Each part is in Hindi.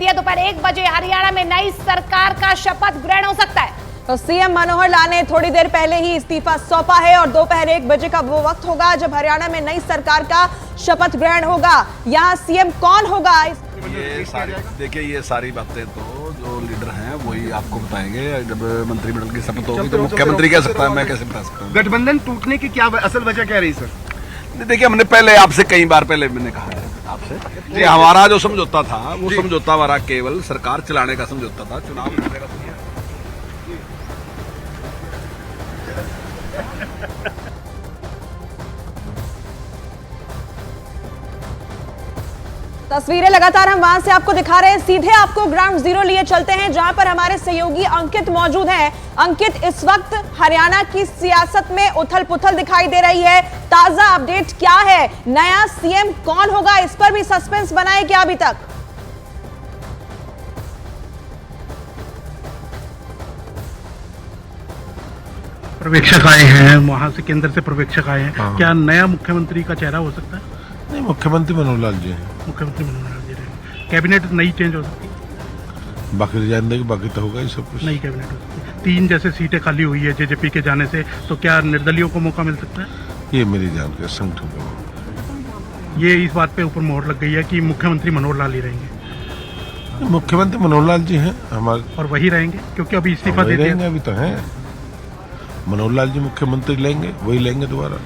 मिलती है। दोपहर 1 बजे हरियाणा में नई सरकार का शपथ ग्रहण हो सकता है। तो सीएम मनोहर लाल ने थोड़ी देर पहले ही इस्तीफा सौंपा है और दोपहर 1 बजे का वो वक्त होगा जब हरियाणा में नई सरकार का शपथ ग्रहण होगा। यहाँ सीएम कौन होगा? ये सारी बातें तो जो लीडर हैं वही आपको बताएंगे। जब मंत्रिमंडल की शपथ होगी तो मुख्यमंत्री कह सकता है, मैं कैसे बता सकता हूँ? गठबंधन टूटने की क्या असल वजह क्या रही सर? देखिए, हमने पहले आपसे कई बार पहले मैंने कहा है आपसे कि हमारा जो समझौता था वो समझौता हमारा केवल सरकार चलाने का समझौता था, चुनाव लड़ने का नहीं। तस्वीरें लगातार हम वहां से आपको दिखा रहे हैं। सीधे आपको ग्राउंड जीरो लिए चलते हैं जहां पर हमारे सहयोगी अंकित मौजूद हैं। अंकित, इस वक्त हरियाणा की सियासत में उथल पुथल दिखाई दे रही है, ताजा अपडेट क्या है? नया सीएम कौन होगा, इस पर भी सस्पेंस बना है क्या अभी तक? पर्यवेक्षक आए हैं, वहां से केंद्र से पर्यवेक्षक आए हैं। क्या नया मुख्यमंत्री का चेहरा हो सकता है? नहीं, मुख्यमंत्री मनोहर लाल जी हैं। मुख्यमंत्री मनोहर लाल जी रहेंगे। कैबिनेट नई चेंज हो सकती है? बाकी रिजाइन देगी, बाकी तो होगा ही सब कुछ। नई कैबिनेट हो सकती है। 3 जैसे सीटें खाली हुई है जेजेपी के जाने से, तो क्या निर्दलियों को मौका मिल सकता है? ये मेरी जानकारी संगठन का। ये इस बात पे ऊपर मोहर लग गई है कि मुख्यमंत्री मनोहर लाल ही रहेंगे। मुख्यमंत्री मनोहर लाल जी हैं हमारे, और वही रहेंगे क्योंकि अभी इस्तीफा दे दिया। अभी तो हैं मनोहर लाल जी मुख्यमंत्री लेंगे, वही लेंगे दोबारा।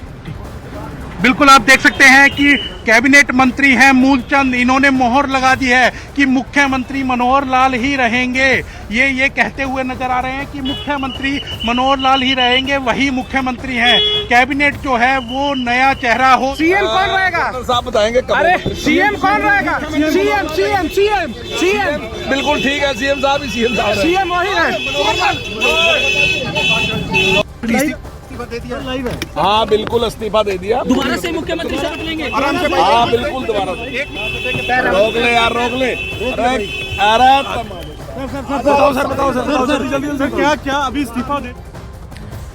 बिल्कुल, आप देख सकते हैं कि कैबिनेट मंत्री हैं मूलचंद, इन्होंने मोहर लगा दी है कि मुख्यमंत्री मनोहर लाल ही रहेंगे। ये कहते हुए नजर आ रहे हैं कि मुख्यमंत्री मनोहर लाल ही रहेंगे, वही मुख्यमंत्री हैं। कैबिनेट जो है वो नया चेहरा हो। सीएम कौन रहेगा? साहब बताएंगे। अरे सीएम कौन रहेगा? सीएम सीएम सीएम सीएम बिल्कुल ठीक है, सीएम साहब ही सीएम साहब। सीएम वही है। हाँ बिल्कुल, इस्तीफा दे दिया। दोबारा से मुख्यमंत्री शपथ लेंगे? हाँ बिल्कुल, दोबारा रोक ले यार, रोक ले। बताओ क्या अभी इस्तीफा दे?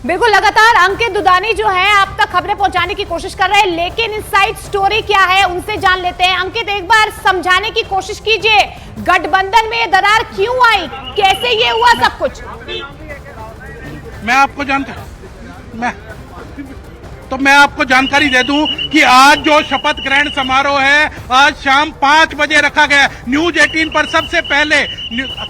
बिल्कुल, लगातार अंकित दुदानी जो है आप तक खबरें पहुंचाने की कोशिश कर रहे हैं, लेकिन इनसाइड स्टोरी क्या है उनसे जान लेते हैं। अंकित, एक बार समझाने की कोशिश कीजिए, गठबंधन में दरार क्यों आई, कैसे ये हुआ सब कुछ? मैं आपको जानकारी दे दूं कि आज जो शपथ ग्रहण समारोह है आज शाम 5 बजे रखा गया। न्यूज 18 पर सबसे पहले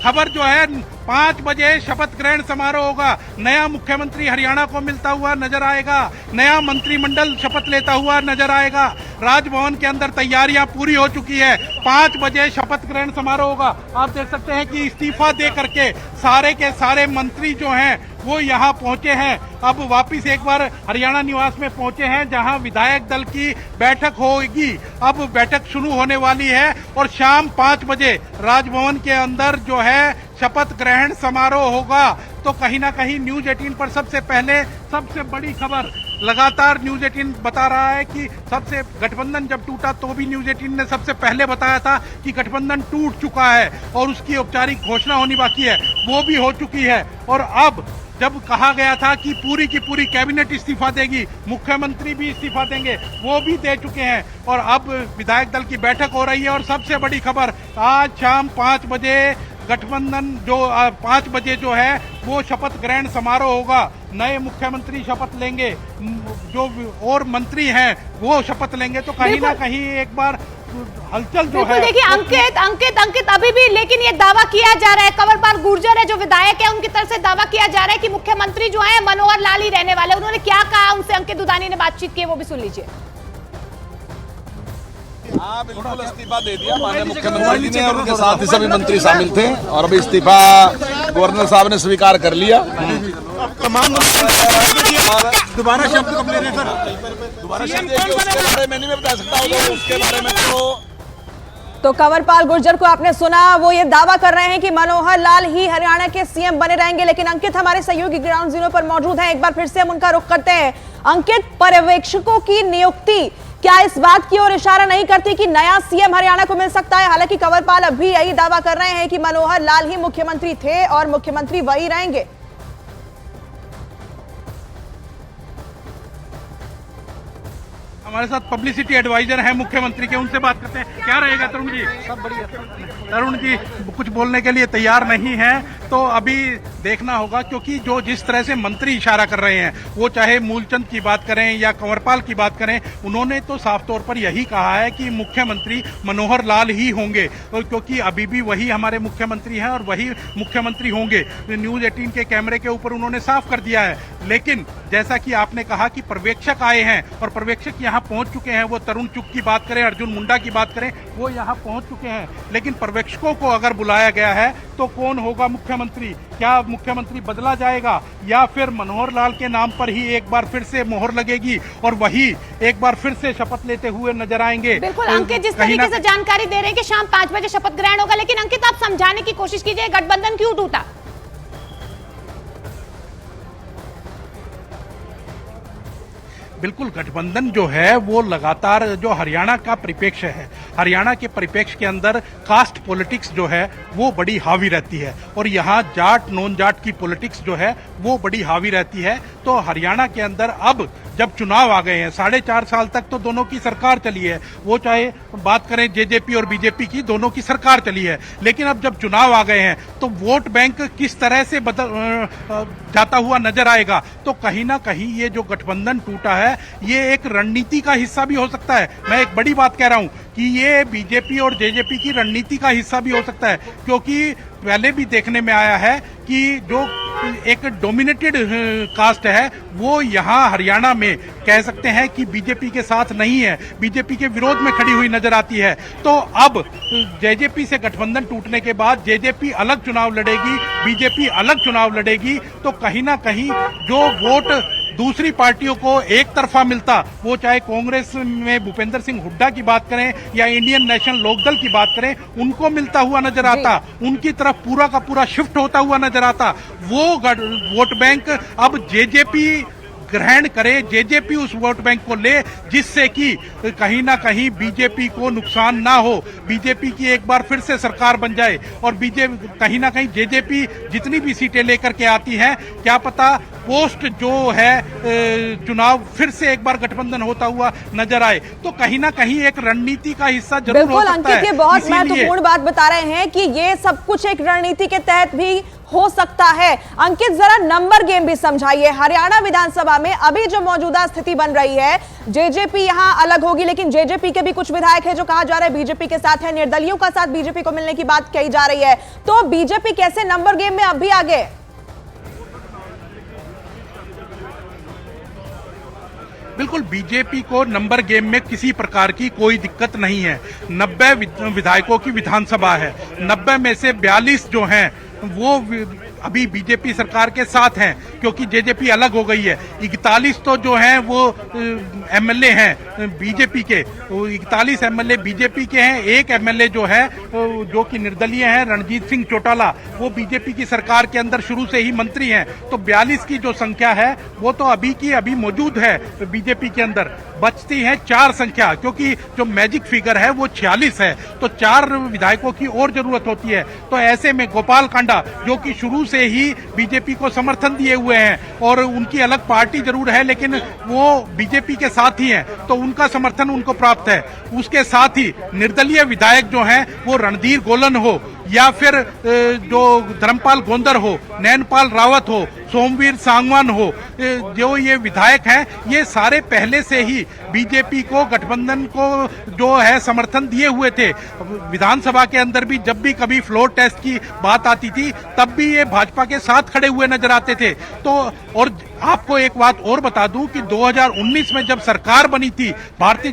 खबर जो है 5 बजे शपथ ग्रहण समारोह होगा। नया मुख्यमंत्री हरियाणा को मिलता हुआ नजर आएगा, नया मंत्रिमंडल शपथ लेता हुआ नजर आएगा। राजभवन के अंदर तैयारियां पूरी हो चुकी है। 5 बजे शपथ ग्रहण समारोह होगा। आप देख सकते हैं कि इस्तीफा दे करके सारे के सारे मंत्री जो हैं वो यहाँ पहुंचे हैं। अब वापिस एक बार हरियाणा निवास में पहुंचे हैं जहां विधायक दल की बैठक होगी। अब बैठक शुरू होने वाली है और शाम 5 बजे राजभवन के अंदर जो है शपथ ग्रहण समारोह होगा। तो कहीं ना कहीं न्यूज 18 पर सबसे पहले सबसे बड़ी खबर लगातार न्यूज 18 बता रहा है कि सबसे गठबंधन जब टूटा तो भी न्यूज 18 ने सबसे पहले बताया था कि गठबंधन टूट चुका है और उसकी औपचारिक घोषणा होनी बाकी है, वो भी हो चुकी है। और अब जब कहा गया था कि पूरी की पूरी कैबिनेट इस्तीफा देगी, मुख्यमंत्री भी इस्तीफा देंगे, वो भी दे चुके हैं और अब विधायक दल की बैठक हो रही है। और सबसे बड़ी खबर, आज शाम 5 बजे गठबंधन जो 5 बजे जो है वो शपथ ग्रहण समारोह होगा। नए मुख्यमंत्री शपथ लेंगे, जो और मंत्री हैं वो शपथ लेंगे। तो कहीं ना कहीं एक बार हलचल जो है। देखिए अंकित अभी भी लेकिन ये दावा किया जा रहा है, कंवरपाल गुर्जर है जो विधायक है उनकी तरफ से दावा किया जा रहा है कि मुख्यमंत्री जो है मनोहर लाल ही रहने वाले। उन्होंने क्या कहा, उनसे अंकित दुदानी ने बातचीत की, वो भी सुन लीजिए। हाँ बिल्कुल, इस्तीफा दे दिया माननीय मुख्यमंत्री जी ने और उनके साथ ही सभी मंत्री शामिल थे और अभी इस्तीफा गवर्नर साहब ने स्वीकार कर लिया। तमाम दोबारा शब्द कब ले रहे हैं सर? दोबारा शब्द उसके बारे में नहीं मैं बता सकता हूँ, उसके बारे में तो कंवरपाल गुर्जर को आपने सुना, वो ये दावा कर रहे हैं कि मनोहर लाल ही हरियाणा के सीएम बने रहेंगे। लेकिन अंकित हमारे सहयोगी ग्राउंड जीरो पर मौजूद हैं, एक बार फिर से हम उनका रुख करते हैं। अंकित, पर्यवेक्षकों की नियुक्ति क्या इस बात की ओर इशारा नहीं करती कि नया सीएम हरियाणा को मिल सकता है? हालांकि कंवरपाल अभी यही दावा कर रहे हैं कि मनोहर लाल ही मुख्यमंत्री थे और मुख्यमंत्री वही रहेंगे। हमारे साथ पब्लिसिटी एडवाइजर हैं मुख्यमंत्री के, उनसे बात करते हैं। क्या रहेगा तरुण जी? सब बढ़िया। तरुण जी कुछ बोलने के लिए तैयार नहीं है, तो अभी देखना होगा, क्योंकि जो जिस तरह से मंत्री इशारा कर रहे हैं, वो चाहे मूलचंद की बात करें या कंवरपाल की बात करें, उन्होंने तो साफ तौर पर यही कहा है कि मुख्यमंत्री मनोहर लाल ही होंगे, क्योंकि अभी भी वही हमारे मुख्यमंत्री हैं और वही मुख्यमंत्री होंगे। न्यूज 18 के कैमरे के ऊपर उन्होंने साफ कर दिया है। लेकिन जैसा कि आपने कहा कि पर्यवेक्षक आए हैं और पर्यवेक्षक यहाँ पहुंच चुके हैं, वो तरुण चुग की बात करें, अर्जुन मुंडा की बात करें, वो यहाँ पहुंच चुके हैं। लेकिन पर्यवेक्षकों को अगर बुलाया गया है तो कौन होगा मुख्यमंत्री? क्या मुख्यमंत्री बदला जाएगा या फिर मनोहर लाल के नाम पर ही एक बार फिर से मोहर लगेगी और वही एक बार फिर से शपथ लेते हुए नजर आएंगे? बिल्कुल अंकित, जिस तरीके से जानकारी दे रहे हैं कि शाम 5 बजे शपथ ग्रहण होगा, लेकिन अंकित आप समझाने की कोशिश कीजिए गठबंधन क्यों टूटा? बिल्कुल, गठबंधन जो है वो लगातार जो हरियाणा का परिप्रेक्ष्य है, हरियाणा के परिप्रेक्ष्य के अंदर कास्ट पॉलिटिक्स जो है वो बड़ी हावी रहती है और यहाँ जाट नॉन जाट की पॉलिटिक्स जो है वो बड़ी हावी रहती है। तो हरियाणा के अंदर अब जब चुनाव आ गए हैं, 4.5 साल तक तो दोनों की सरकार चली है, वो चाहे बात करें जेजेपी और बीजेपी की, दोनों की सरकार चली है। लेकिन अब जब चुनाव आ गए हैं तो वोट बैंक किस तरह से बदल जाता हुआ नजर आएगा, तो कहीं ना कहीं ये जो गठबंधन टूटा है ये एक रणनीति का हिस्सा भी हो सकता है। मैं एक बड़ी बात कह रहा हूं कि ये बीजेपी और जेजेपी की रणनीति का हिस्सा भी हो सकता है, क्योंकि पहले भी देखने में आया है कि जो एक डोमिनेटेड कास्ट है वो यहाँ हरियाणा में कह सकते हैं कि बीजेपी के साथ नहीं है, बीजेपी के विरोध में खड़ी हुई नजर आती है। तो अब जेजेपी से गठबंधन टूटने के बाद जेजेपी अलग चुनाव लड़ेगी, बीजेपी अलग चुनाव लड़ेगी, तो कहीं ना कहीं जो वोट दूसरी पार्टियों को एक तरफा मिलता, वो चाहे कांग्रेस में भूपेंद्र सिंह हुड्डा की बात करें या इंडियन नेशनल लोकदल की बात करें, उनको मिलता हुआ नजर आता, उनकी तरफ पूरा का पूरा शिफ्ट होता हुआ नजर आता। वो वोट बैंक अब जेजेपी ग्रहण करे, जेजेपी उस वोट बैंक को ले, जिससे कि कहीं ना कहीं बीजेपी को नुकसान ना हो, बीजेपी की एक बार फिर से सरकार बन जाए और बीजेपी कहीं ना कहीं जेजेपी जितनी भी सीटें लेकर के आती है, क्या पता पोस्ट जो है चुनाव फिर से एक बार गठबंधन होता हुआ नजर आए। तो कहीं ना कहीं एक रणनीति का हिस्सा जरूर हो सकता है। अंकित, ये बहुत महत्वपूर्ण बात बता रहे हैं कि ये सब कुछ एक रणनीति के तहत भी हो सकता है। अंकित, जरा नंबर गेम भी समझाइए। हरियाणा विधानसभा में अभी जो मौजूदा स्थिति बन रही है, जेजेपी यहां अलग होगी, लेकिन जेजेपी के भी कुछ विधायक है जो कहा जा रहा है बीजेपी के साथ है, निर्दलियों का साथ बीजेपी को मिलने की बात कही जा रही है। तो बीजेपी कैसे नंबर गेम में अब भी आगे? बिल्कुल, बीजेपी को नंबर गेम में किसी प्रकार की कोई दिक्कत नहीं है। 90 विधायकों की विधानसभा है, 90 में से 42 जो हैं वो अभी बीजेपी सरकार के साथ हैं, क्योंकि जेजेपी अलग हो गई है। 41 तो जो हैं वो एमएलए हैं बीजेपी के, 41 एमएलए बीजेपी के हैं। एक एमएलए जो है जो कि निर्दलीय हैं, रणजीत सिंह चौटाला, वो बीजेपी की सरकार के अंदर शुरू से ही मंत्री हैं। तो 42 की जो संख्या है वो तो अभी की अभी मौजूद है बीजेपी के अंदर। बचती है 4 संख्या, क्योंकि जो मैजिक फिगर है वो 46 है, तो 4 विधायकों की और जरूरत होती है। तो ऐसे में गोपाल कांडा जो कि शुरू से ही बीजेपी को समर्थन दिए हुए हैं और उनकी अलग पार्टी जरूर है लेकिन वो बीजेपी के साथ ही हैं, तो उनका समर्थन उनको प्राप्त है। उसके साथ ही निर्दलीय विधायक जो हैं वो रणधीर गोलन हो या फिर जो धर्मपाल गोंदर हो, नैनपाल रावत हो, सोमवीर सांगवान हो, जो ये विधायक हैं, ये सारे पहले से ही बीजेपी को, गठबंधन को जो है समर्थन दिए हुए थे। विधानसभा के अंदर भी जब भी कभी फ्लोर टेस्ट की बात आती थी तब भी ये भाजपा के साथ खड़े हुए नजर आते थे। तो और आपको एक बात और बता दूं कि 2019 में जब सरकार बनी थी भारतीय